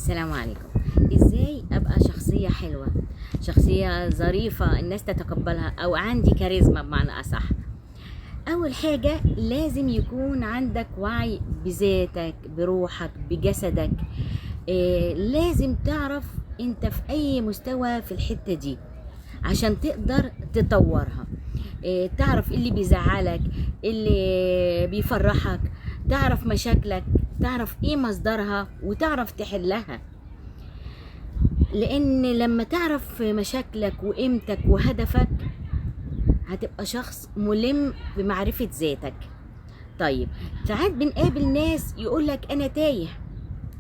السلام عليكم. ازاي ابقى شخصية حلوة، شخصية ظريفة الناس تتقبلها، او عندي كاريزما بمعنى اصح؟ اول حاجة لازم يكون عندك وعي بذاتك، بروحك، بجسدك. لازم تعرف انت في اي مستوى في الحتة دي عشان تقدر تطورها. تعرف اللي بيزعلك، اللي بيفرحك، تعرف مشاكلك، تعرف ايه مصدرها وتعرف تحلها. لان لما تعرف مشاكلك وقيمتك وهدفك هتبقى شخص ملم بمعرفة ذاتك. طيب، ساعات بنقابل ناس يقولك انا تايه،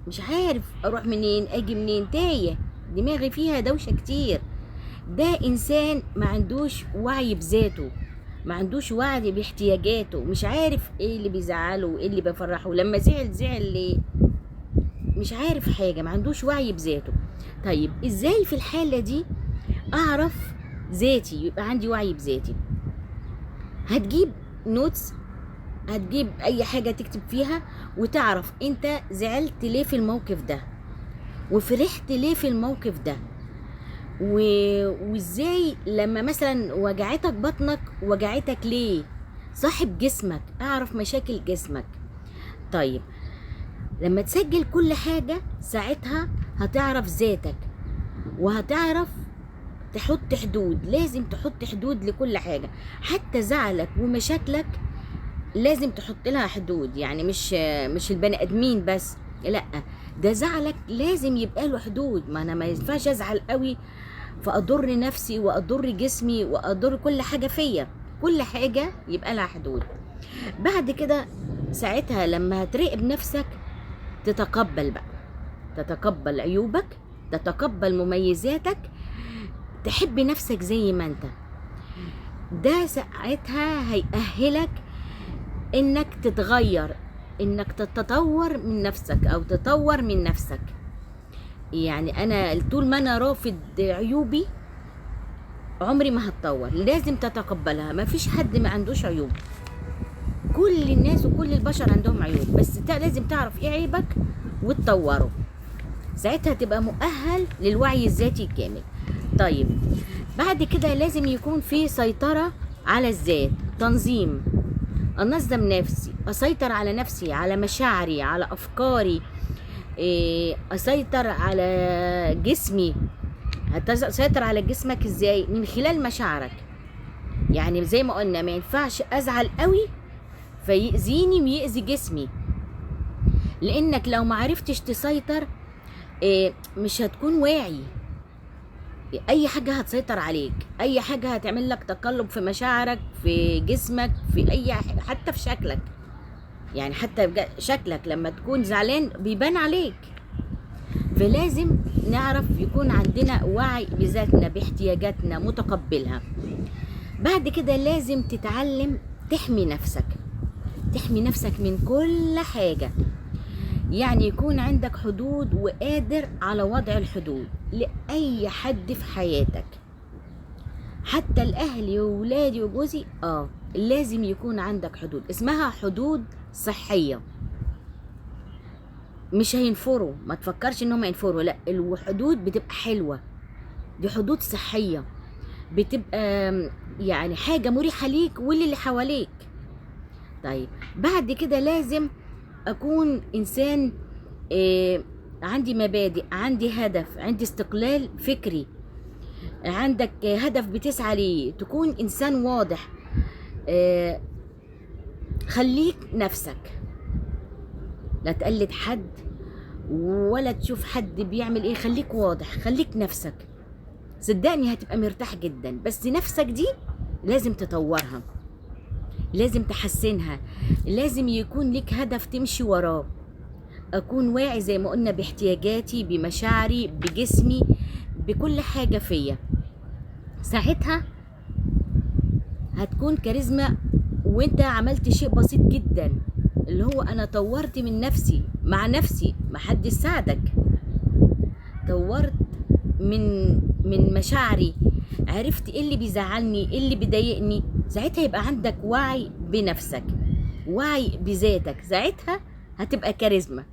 مش عارف اروح منين اجي منين، تايه، دماغي فيها دوشة كتير. ده انسان ما عندوش وعي بذاته، ما عندوش وعي باحتياجاته، مش عارف ايه اللي بيزعله وايه اللي بيفرحه، لما زعل ليه، مش عارف حاجة، ما عندوش وعي بذاته. طيب ازاي في الحالة دي اعرف ذاتي، يبقى عندي وعي بذاتي؟ هتجيب نوتس، هتجيب اي حاجة تكتب فيها وتعرف انت زعلت ليه في الموقف ده، وفرحت ليه في الموقف ده، وازاي لما مثلا وجعتك بطنك وجعتك ليه. صاحب جسمك، اعرف مشاكل جسمك. طيب لما تسجل كل حاجة ساعتها هتعرف ذاتك، وهتعرف تحط حدود. لازم تحط حدود لكل حاجة، حتى زعلك ومشاكلك لازم تحط لها حدود. يعني مش البني ادمين بس، لا، ده زعلك لازم يبقى له حدود. ما انا ما ينفعش ازعل قوي فاضر نفسي واضر جسمي واضر كل حاجة فيا، كل حاجة يبقى لها حدود. بعد كده ساعتها لما هتراقب نفسك تتقبل بقى، تتقبل عيوبك، تتقبل مميزاتك، تحب نفسك زي ما انت. ده ساعتها هيأهلك انك تتغير، انك تتطور من نفسك او تطور من نفسك. يعني انا طول ما انا رافض عيوبي عمري ما هتطور. لازم تتقبلها، ما فيش حد ما عندوش عيوب، كل الناس وكل البشر عندهم عيوب، بس لازم تعرف ايه عيبك وتطوره. ساعتها تبقى مؤهل للوعي الذاتي الكامل. طيب بعد كده لازم يكون في سيطرة على الذات، تنظيم، انظم نفسي، اسيطر على نفسي، على مشاعري، على افكاري، اسيطر على جسمي. هتسيطر على جسمك ازاي؟ من خلال مشاعرك. يعني زي ما قلنا ما ينفعش ازعل قوي فيأذيني ويأذي جسمي، لانك لو ما عرفتش تسيطر مش هتكون واعي. اي حاجة هتسيطر عليك، اي حاجة هتعمل لك تقلب في مشاعرك، في جسمك، في اي حتى في شكلك. يعني حتى شكلك لما تكون زعلان بيبان عليك. فلازم نعرف يكون عندنا وعي بذاتنا، باحتياجاتنا، متقبلها. بعد كده لازم تتعلم تحمي نفسك، تحمي نفسك من كل حاجة. يعني يكون عندك حدود وقادر على وضع الحدود لأي حد في حياتك، حتى الأهل وولادي وجوزي. لازم يكون عندك حدود، اسمها حدود صحية. مش هينفروا، ما تفكرش انهم ينفروا، لا، الحدود بتبقى حلوة، دي حدود صحية، بتبقى يعني حاجة مريحة ليك واللي حواليك. طيب بعد كده لازم اكون انسان عندي مبادئ، عندي هدف، عندي استقلال فكري. عندك هدف بتسعى ليه، تكون انسان واضح. خليك نفسك، لا تقلد حد ولا تشوف حد بيعمل ايه، خليك واضح، خليك نفسك. صدقني هتبقى مرتاح جدا. بس نفسك دي لازم تطورها، لازم تحسنها، لازم يكون لك هدف تمشي وراه. اكون واعي زي ما قلنا باحتياجاتي، بمشاعري، بجسمي، بكل حاجة فيا. ساعتها هتكون كاريزما، وانت عملت شيء بسيط جدا اللي هو انا طورت من نفسي مع نفسي، محدش ساعدك. طورت من مشاعري، عرفت ايه اللي بيزعلني، ايه اللي بيضايقني. ساعتها يبقى عندك وعي بنفسك، وعي بذاتك، ساعتها هتبقى كاريزما.